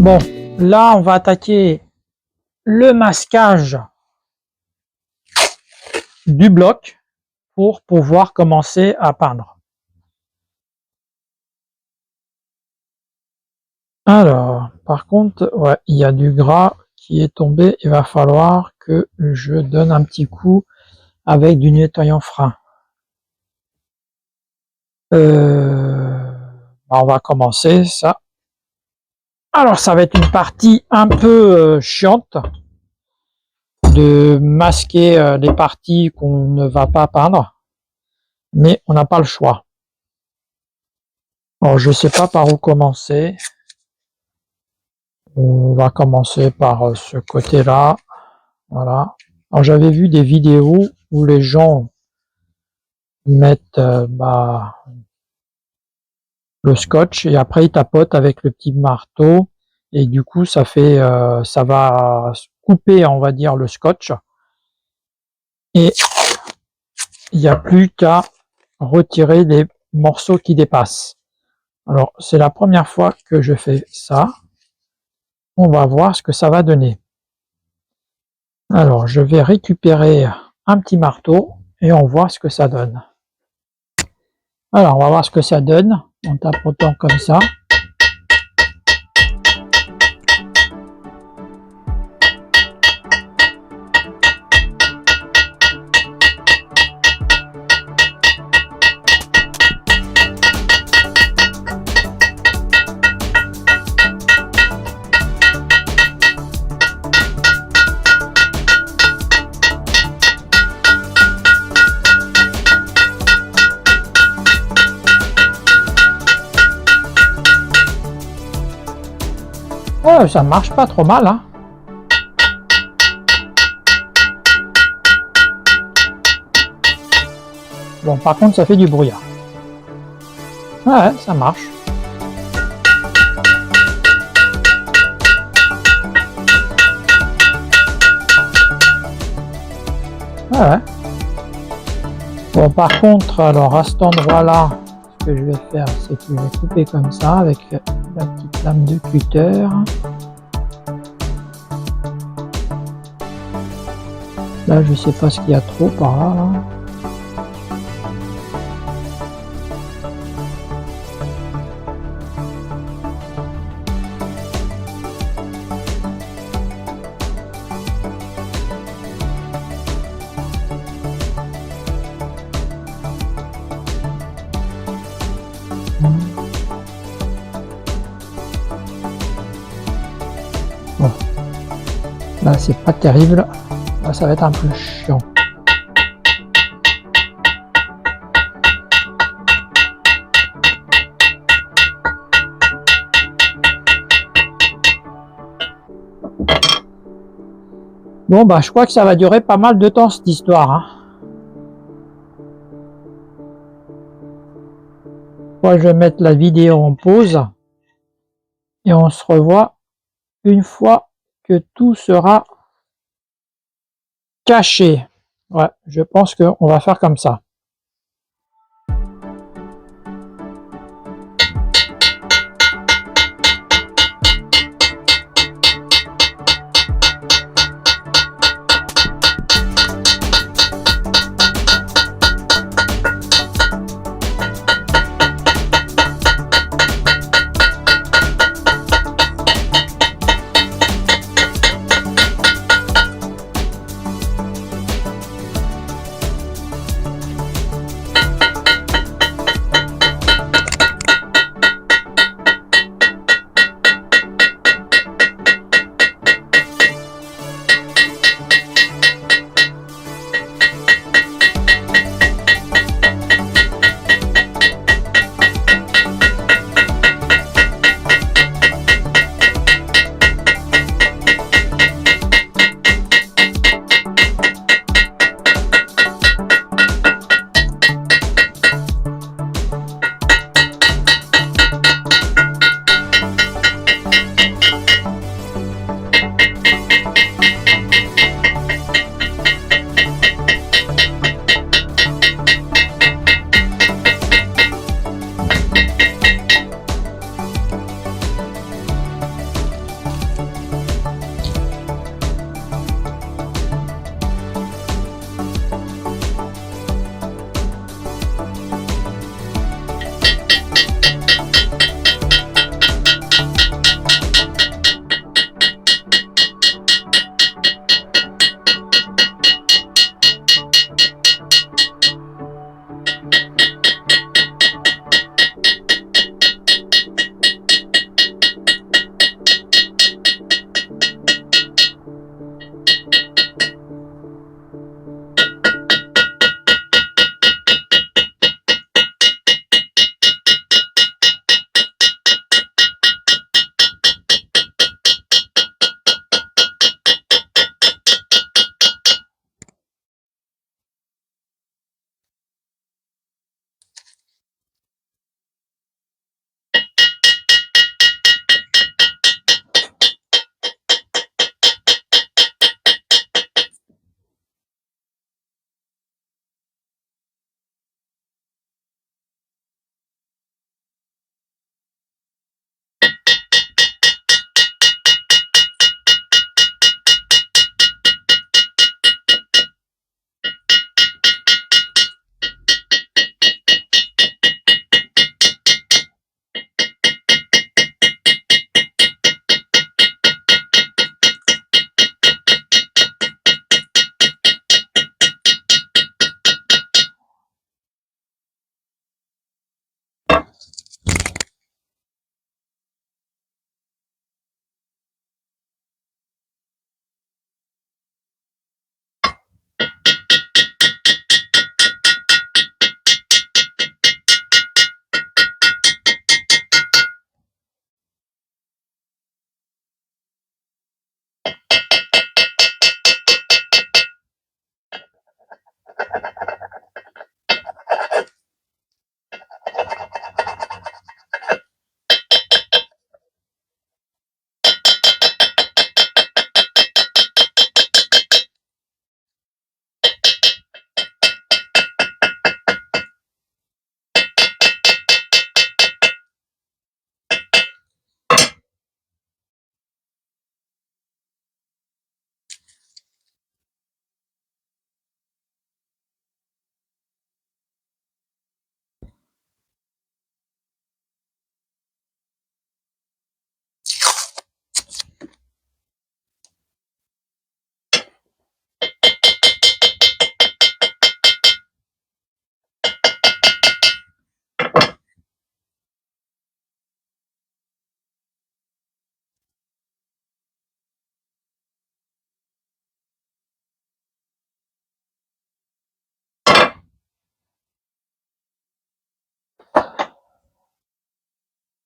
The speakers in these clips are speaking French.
Bon, là, on va attaquer le masquage du bloc pour pouvoir commencer à peindre. Alors, par contre, ouais, il y a du gras qui est tombé. Il va falloir que je donne un petit coup avec du nettoyant frein. On va commencer ça. Alors, ça va être une partie un peu chiante de masquer les parties qu'on ne va pas peindre, mais on n'a pas le choix. Alors, je sais pas par où commencer. On va commencer par ce côté-là. Voilà. Alors, j'avais vu des vidéos où les gens mettent le scotch et après ils tapotent avec le petit marteau et du coup ça fait ça va couper, on va dire, le scotch et il n'y a plus qu'à retirer les morceaux qui dépassent. Alors c'est la première fois que je fais ça. On va voir ce que ça va donner. Alors je vais récupérer un petit marteau et on voit ce que ça donne. Alors on va voir ce que ça donne en tapotant comme ça. Ouais, ça marche pas trop mal, hein. Bon, par contre, ça fait du brouillard. Ouais, ça marche. Ouais. Bon, par contre, alors à cet endroit-là, ce que je vais faire, c'est que je vais couper comme ça avec la petite lame de cutter. Là, je sais pas ce qu'il y a trop par là. Bon. Là, c'est pas terrible. Là, ça va être un peu chiant. Bon, je crois que ça va durer pas mal de temps, cette histoire, hein. Moi, je vais mettre la vidéo en pause et on se revoit une fois que tout sera caché. Ouais, je pense qu'on va faire comme ça.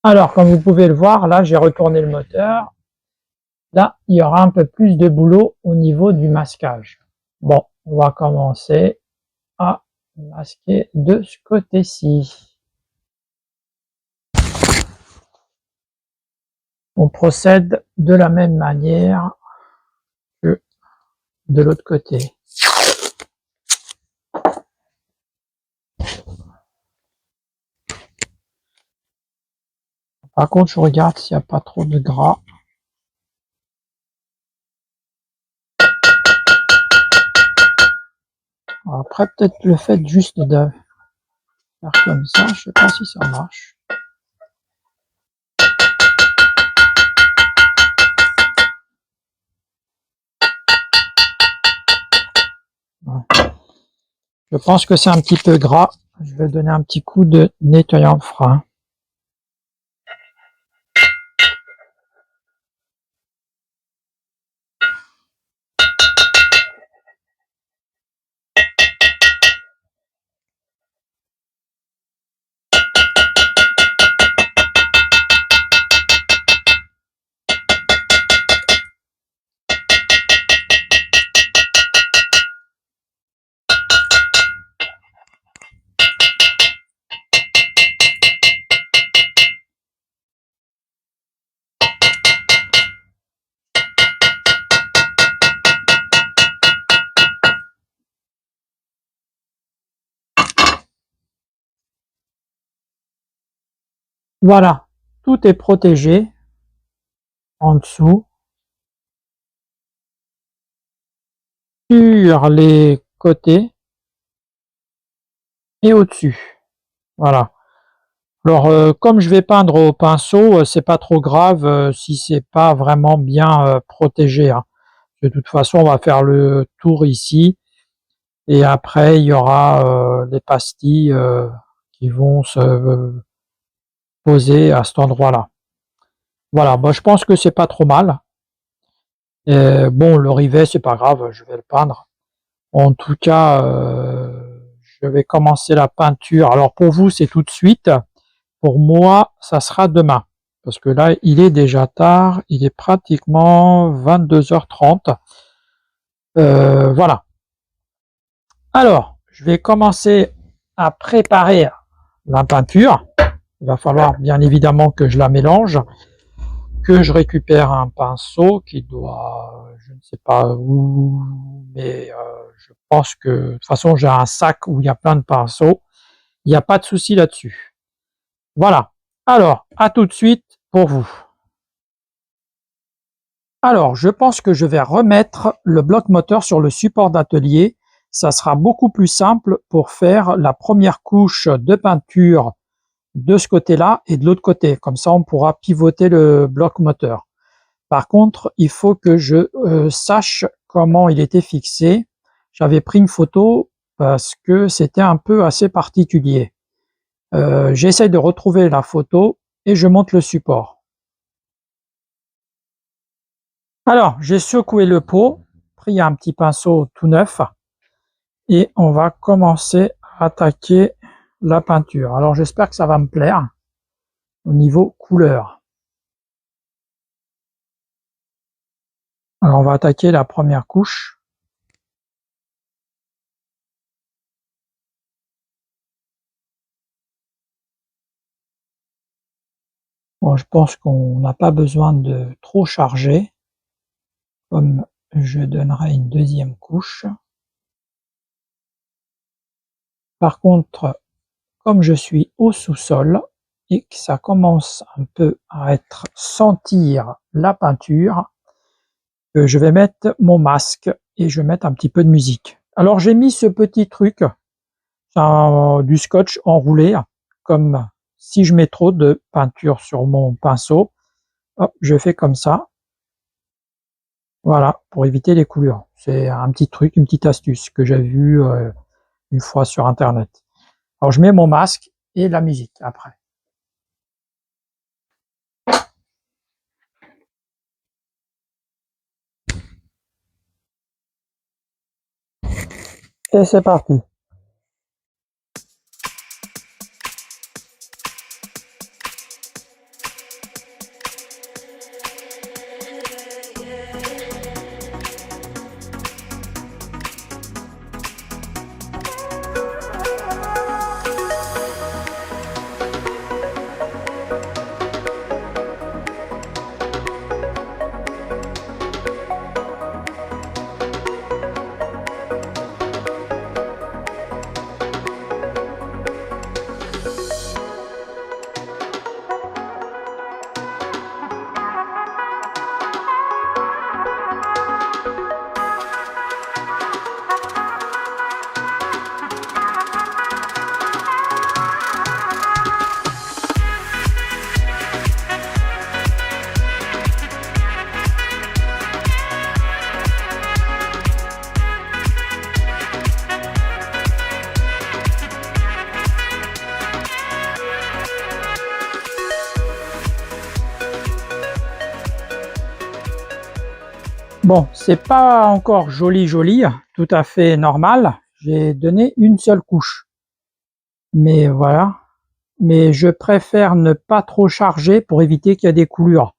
Alors, comme vous pouvez le voir, là, j'ai retourné le moteur. Là, il y aura un peu plus de boulot au niveau du masquage. Bon, on va commencer à masquer de ce côté-ci. On procède de la même manière que de l'autre côté. Par contre, je regarde s'il n'y a pas trop de gras. Après, peut-être le fait juste de faire comme ça, je sais pas si ça marche. Ouais. Je pense que c'est un petit peu gras. Je vais donner un petit coup de nettoyant de frein. Voilà, tout est protégé en dessous, sur les côtés et au-dessus. Voilà. Alors, comme je vais peindre au pinceau, c'est pas trop grave si c'est pas vraiment bien protégé, hein. De toute façon, on va faire le tour ici et après il y aura les pastilles qui vont se poser à cet endroit-là. Voilà, moi je pense que c'est pas trop mal. Bon, le rivet, c'est pas grave, je vais le peindre. En tout cas, je vais commencer la peinture. Alors pour vous, c'est tout de suite. Pour moi, ça sera demain. Parce que là, il est déjà tard. Il est pratiquement 22h30. Voilà. Alors, je vais commencer à préparer la peinture. Il va falloir bien évidemment que je la mélange, que je récupère un pinceau qui doit, je ne sais pas où, mais je pense que de toute façon j'ai un sac où il y a plein de pinceaux. Il n'y a pas de souci là-dessus. Voilà. Alors, à tout de suite pour vous. Alors, je pense que je vais remettre le bloc moteur sur le support d'atelier. Ça sera beaucoup plus simple pour faire la première couche de peinture de ce côté-là et de l'autre côté. Comme ça, on pourra pivoter le bloc moteur. Par contre, il faut que je sache comment il était fixé. J'avais pris une photo parce que c'était un peu assez particulier. J'essaye de retrouver la photo et je monte le support. Alors, j'ai secoué le pot, pris un petit pinceau tout neuf et on va commencer à attaquer la peinture. Alors, j'espère que ça va me plaire au niveau couleur. Alors, on va attaquer la première couche. Bon, je pense qu'on n'a pas besoin de trop charger, comme je donnerai une deuxième couche. Par contre, comme je suis au sous-sol et que ça commence un peu à être sentir la peinture, je vais mettre mon masque et je vais mettre un petit peu de musique. Alors j'ai mis ce petit truc, du scotch enroulé, comme si je mets trop de peinture sur mon pinceau, hop, je fais comme ça. Voilà, pour éviter les coulures. C'est un petit truc, une petite astuce que j'ai vue une fois sur internet. Alors je mets mon masque et la musique après. Et c'est parti. Bon, c'est pas encore joli joli, tout à fait normal. J'ai donné une seule couche. Mais voilà. Mais je préfère ne pas trop charger pour éviter qu'il y ait des coulures.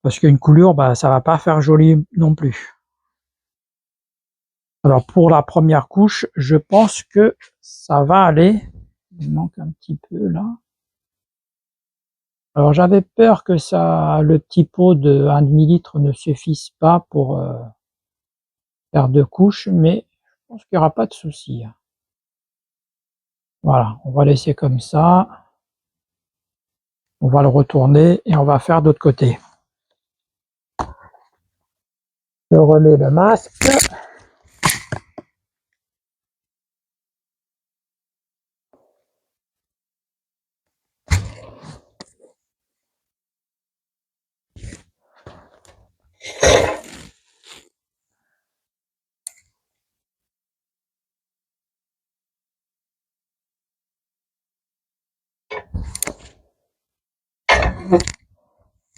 Parce qu'une coulure, bah, ça va pas faire joli non plus. Alors pour la première couche, je pense que ça va aller. Il manque un petit peu là. Alors j'avais peur que le petit pot de 1,5 litre ne suffise pas pour faire 2 couches, mais je pense qu'il n'y aura pas de souci. Voilà, on va laisser comme ça. On va le retourner et on va faire d'autre côté. Je remets le masque.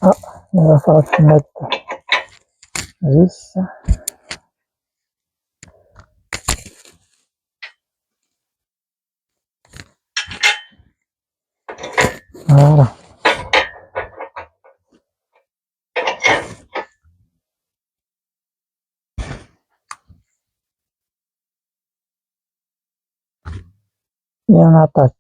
Ah, il va falloir que je mette vis. Voilà. Et on attaque.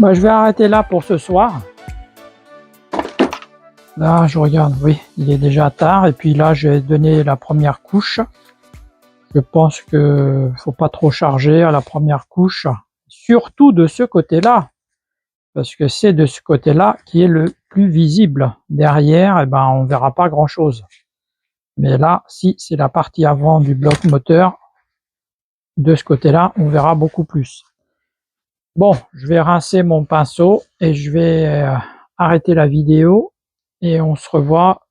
Bah, je vais arrêter là pour ce soir. Là, je regarde, oui, il est déjà tard. Et puis là, je vais donner la première couche. Je pense que faut pas trop charger à la première couche, surtout de ce côté-là, parce que c'est de ce côté-là qui est le plus visible. Derrière, eh ben, on verra pas grand-chose. Mais là, si c'est la partie avant du bloc moteur, de ce côté-là, on verra beaucoup plus. Bon, je vais rincer mon pinceau et je vais arrêter la vidéo et on se revoit.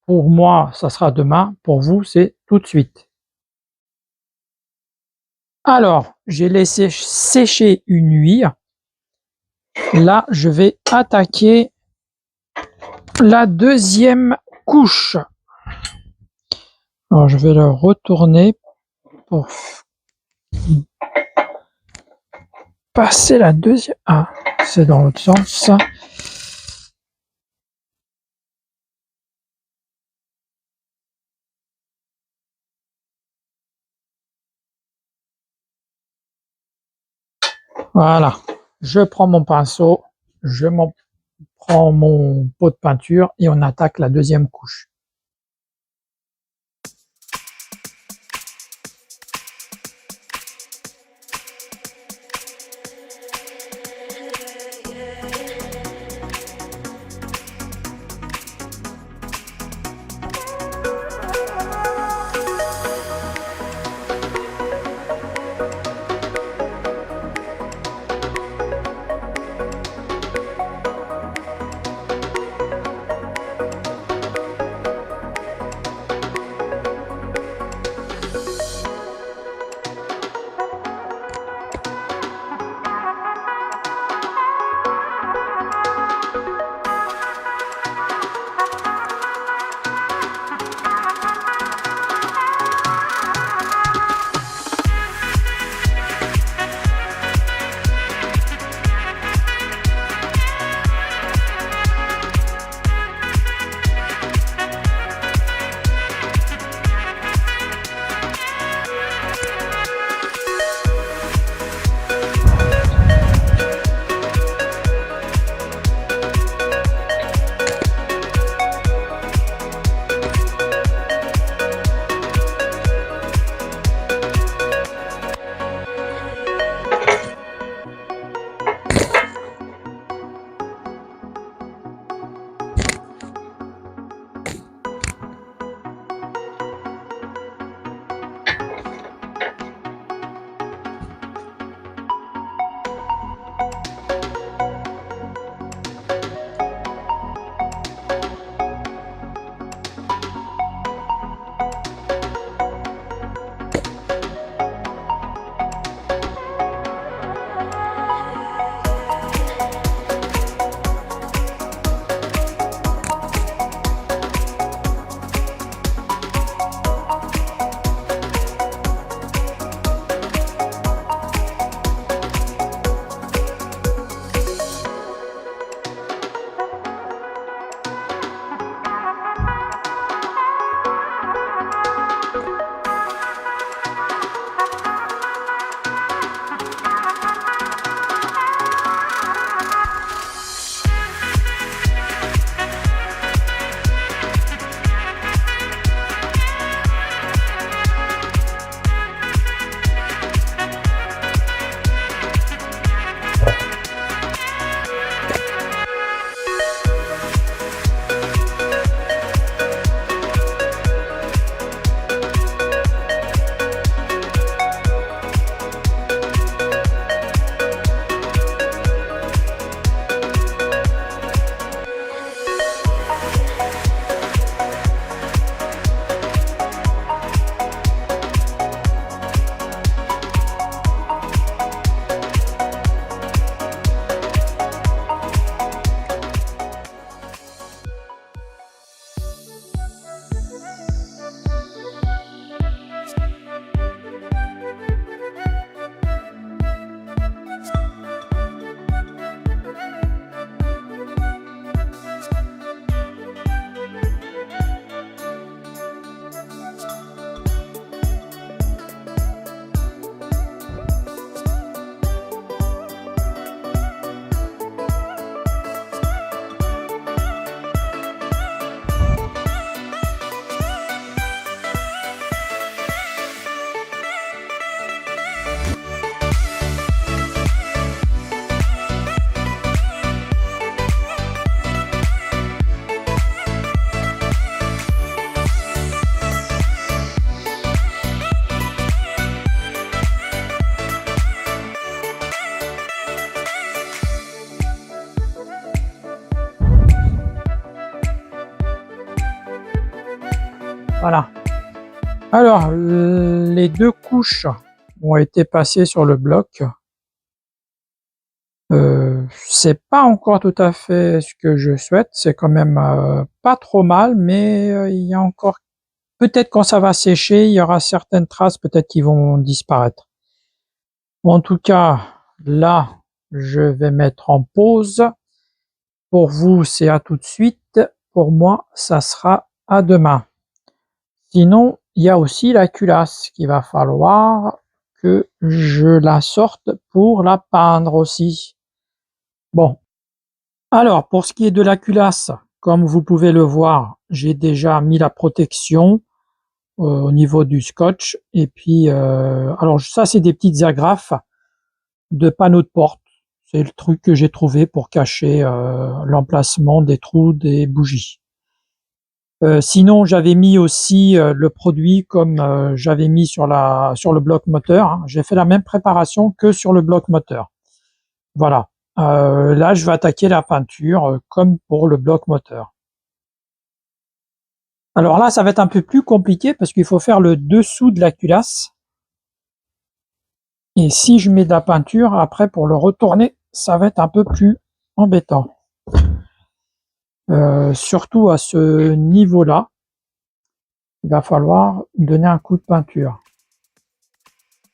Pour moi, ça sera demain. Pour vous, c'est tout de suite. Alors, j'ai laissé sécher une nuit. Là, je vais attaquer la deuxième couche. Alors, je vais le retourner pour passer la deuxième. Ah, c'est dans l'autre sens. Voilà. Je prends mon pinceau, je prends mon pot de peinture et on attaque la deuxième couche. Voilà. Alors, les 2 couches ont été passées sur le bloc. C'est pas encore tout à fait ce que je souhaite, c'est quand même, pas trop mal, mais, il y a encore peut-être quand ça va sécher, il y aura certaines traces peut-être qui vont disparaître. En tout cas, là, je vais mettre en pause. Pour vous, c'est à tout de suite. Pour moi, ça sera à demain. Sinon, il y a aussi la culasse qu'il va falloir que je la sorte pour la peindre aussi. Bon, alors pour ce qui est de la culasse, comme vous pouvez le voir, j'ai déjà mis la protection au niveau du scotch et puis, alors ça c'est des petites agrafes de panneaux de porte. C'est le truc que j'ai trouvé pour cacher, l'emplacement des trous des bougies. Sinon, j'avais mis aussi, le produit comme, j'avais mis sur le bloc moteur, hein. J'ai fait la même préparation que sur le bloc moteur. Voilà. Là, je vais attaquer la peinture, comme pour le bloc moteur. Alors là, ça va être un peu plus compliqué parce qu'il faut faire le dessous de la culasse. Et si je mets de la peinture, après pour le retourner, ça va être un peu plus embêtant. Surtout à ce niveau-là, il va falloir donner un coup de peinture.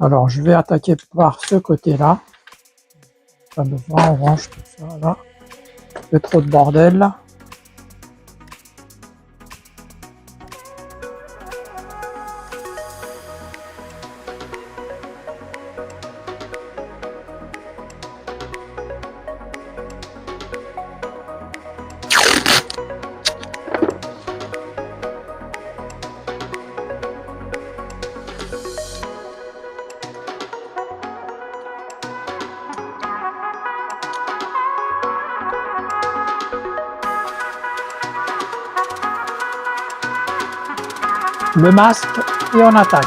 Alors, je vais attaquer par ce côté-là. Pas besoin, on range tout ça là. Il fait trop de bordel. Le masque et on attaque.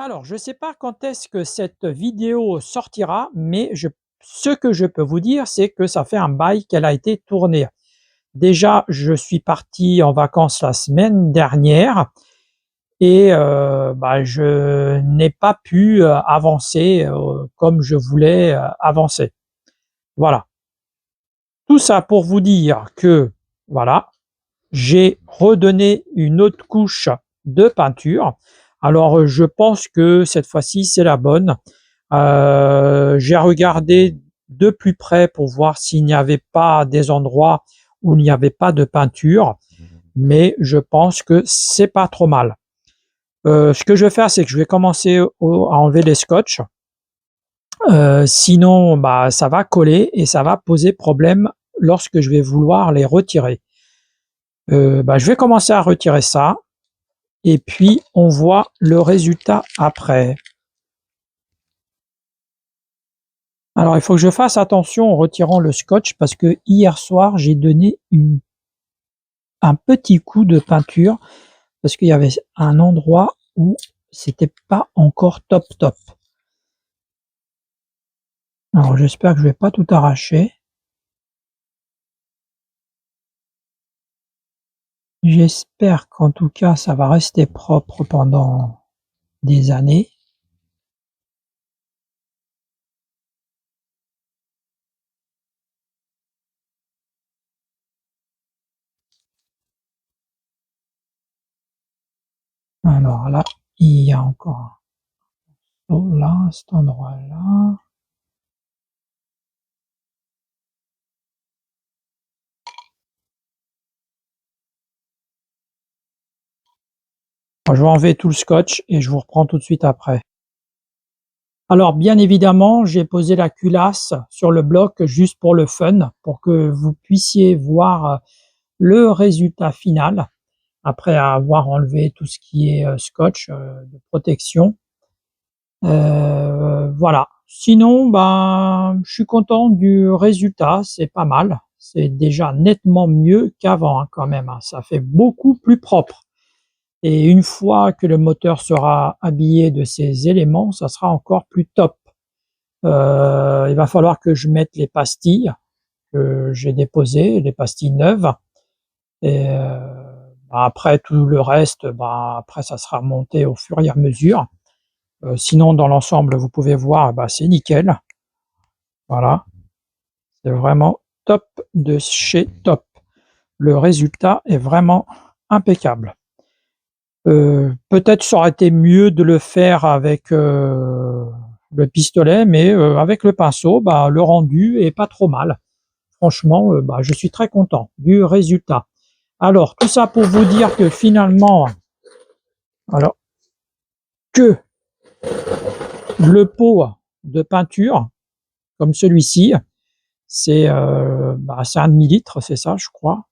Alors, je ne sais pas quand est-ce que cette vidéo sortira, mais ce que je peux vous dire, c'est que ça fait un bail qu'elle a été tournée. Déjà, je suis parti en vacances la semaine dernière et je n'ai pas pu avancer comme je voulais avancer. Voilà. Tout ça pour vous dire que, voilà, j'ai redonné une autre couche de peinture. Alors, je pense que cette fois-ci, c'est la bonne. J'ai regardé de plus près pour voir s'il n'y avait pas des endroits où il n'y avait pas de peinture, mais je pense que c'est pas trop mal. Ce que je vais faire, c'est que je vais commencer à enlever les scotch. Sinon, ça va coller et ça va poser problème lorsque je vais vouloir les retirer. Je vais commencer à retirer ça et puis on voit le résultat après. Alors, il faut que je fasse attention en retirant le scotch parce que hier soir, j'ai donné un petit coup de peinture parce qu'il y avait un endroit où c'était pas encore top top. Alors, j'espère que je vais pas tout arracher. J'espère qu'en tout cas, ça va rester propre pendant des années. Alors là, il y a encore là, cet endroit-là. Je vais enlever tout le scotch et je vous reprends tout de suite après. Alors bien évidemment, j'ai posé la culasse sur le bloc juste pour le fun, pour que vous puissiez voir le résultat final, après avoir enlevé tout ce qui est scotch de protection. Voilà. Sinon, je suis content du résultat, c'est pas mal. C'est déjà nettement mieux qu'avant quand même, hein. Ça fait beaucoup plus propre. Et une fois que le moteur sera habillé de ces éléments, ça sera encore plus top. Il va falloir que je mette les pastilles que j'ai déposées, les pastilles neuves. Et après tout le reste, après ça sera monté au fur et à mesure. Sinon, dans l'ensemble, vous pouvez voir, c'est nickel. Voilà, c'est vraiment top de chez top. Le résultat est vraiment impeccable. Peut-être ça aurait été mieux de le faire avec le pistolet, mais avec le pinceau, le rendu est pas trop mal. Franchement, je suis très content du résultat. Alors, tout ça pour vous dire que finalement, alors que le pot de peinture, comme celui-ci, c'est 1,5 litre, c'est ça, je crois.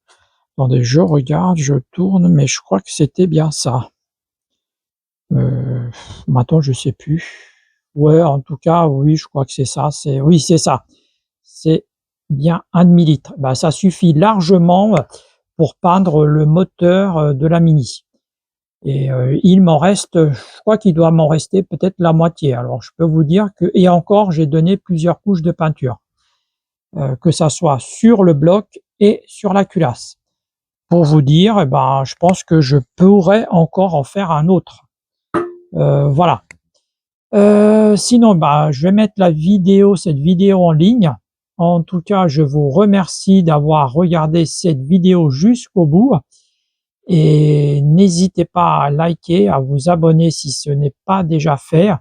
Attendez, je regarde, je tourne, mais je crois que c'était bien ça. Maintenant, je sais plus. Ouais, en tout cas, oui, je crois que c'est ça. Oui, c'est ça. C'est bien 1,5 litre. Ça suffit largement pour peindre le moteur de la Mini. Et il m'en reste, je crois qu'il doit m'en rester peut-être la moitié. Alors, je peux vous dire que, et encore, j'ai donné plusieurs couches de peinture, que ça soit sur le bloc et sur la culasse. Pour vous dire, je pense que je pourrais encore en faire un autre. Voilà. Sinon, je vais mettre cette vidéo en ligne. En tout cas, je vous remercie d'avoir regardé cette vidéo jusqu'au bout. Et n'hésitez pas à liker, à vous abonner si ce n'est pas déjà fait.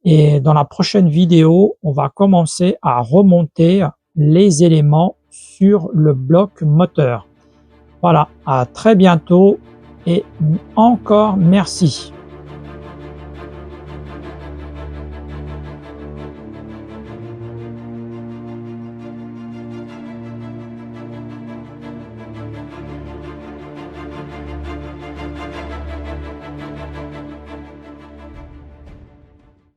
Et dans la prochaine vidéo, on va commencer à remonter les éléments sur le bloc moteur. Voilà, à très bientôt et encore merci.